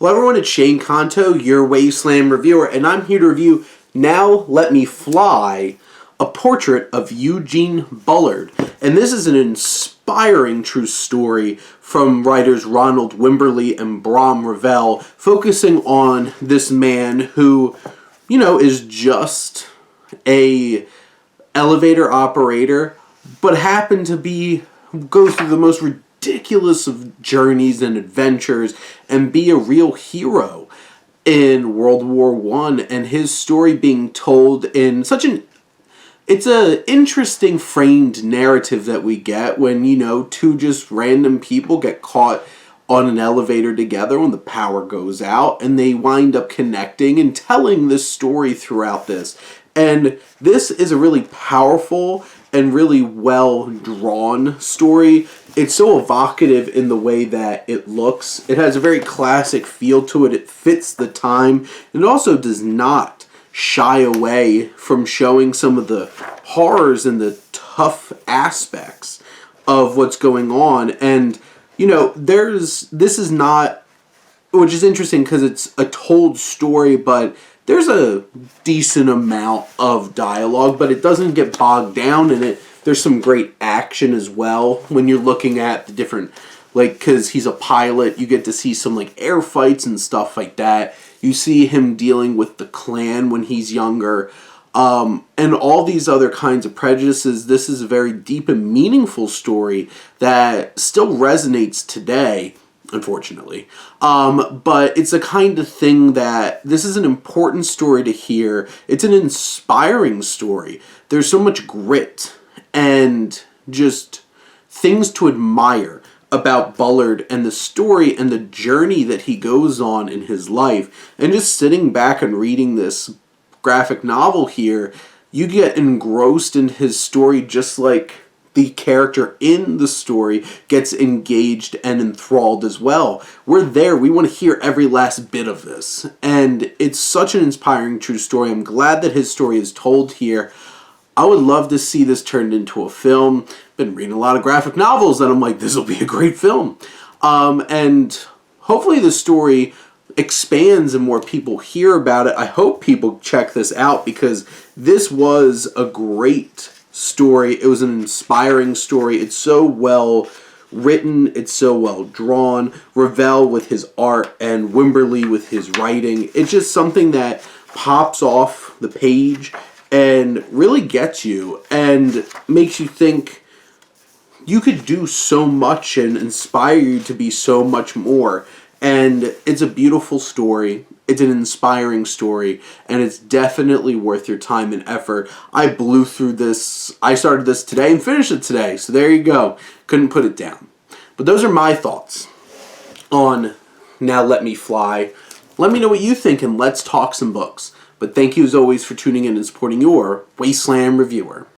Hello everyone, it's Shane Kanto, your Wasteland reviewer, and I'm here to review Now Let Me Fly, a portrait of Eugene Bullard. And this is an inspiring true story from writers Ronald Wimberly and Brahm, Revel, focusing on this man who, is just a elevator operator, but happened to go through the most ridiculous of journeys and adventures and be a real hero in World War I, and his story being told in it's an interesting framed narrative that we get when, two just random people get caught on an elevator together when the power goes out, and they wind up connecting and telling this story throughout this. And this is a really powerful and really well-drawn story. It's so evocative in the way that it looks. It has a very classic feel to it. It fits the time. It also does not shy away from showing some of the horrors and the tough aspects of what's going on. And, this is not, which is interesting because it's a told story, but there's a decent amount of dialogue, but it doesn't get bogged down in it. There's some great action as well when you're looking at the different, because he's a pilot, you get to see some, air fights and stuff like that. You see him dealing with the Klan when he's younger, and all these other kinds of prejudices. This is a very deep and meaningful story that still resonates today, unfortunately. But it's the kind of thing that this is an important story to hear. It's an inspiring story. There's so much grit and just things to admire about Bullard and the story and the journey that he goes on in his life. And just sitting back and reading this graphic novel here, you get engrossed in his story just like the character in the story gets engaged and enthralled as well. We're there. We want to hear every last bit of this. And it's such an inspiring true story. I'm glad that his story is told here. I would love to see this turned into a film. Been reading a lot of graphic novels and I'm like, this will be a great film. And hopefully the story expands and more people hear about it. I hope people check this out because this was a great story. It was an inspiring story. It's so well written. It's so well drawn. Revel with his art and Wimberly with his writing. It's just something that pops off the page and really gets you and makes you think you could do so much and inspire you to be so much more. And it's a beautiful story. It's an inspiring story, and it's definitely worth your time and effort. I blew through this. I started this today and finished it today, so there you go. Couldn't put it down. But those are my thoughts on Now Let Me Fly. Let me know what you think, and let's talk some books. But thank you as always for tuning in and supporting your Wasteland reviewer.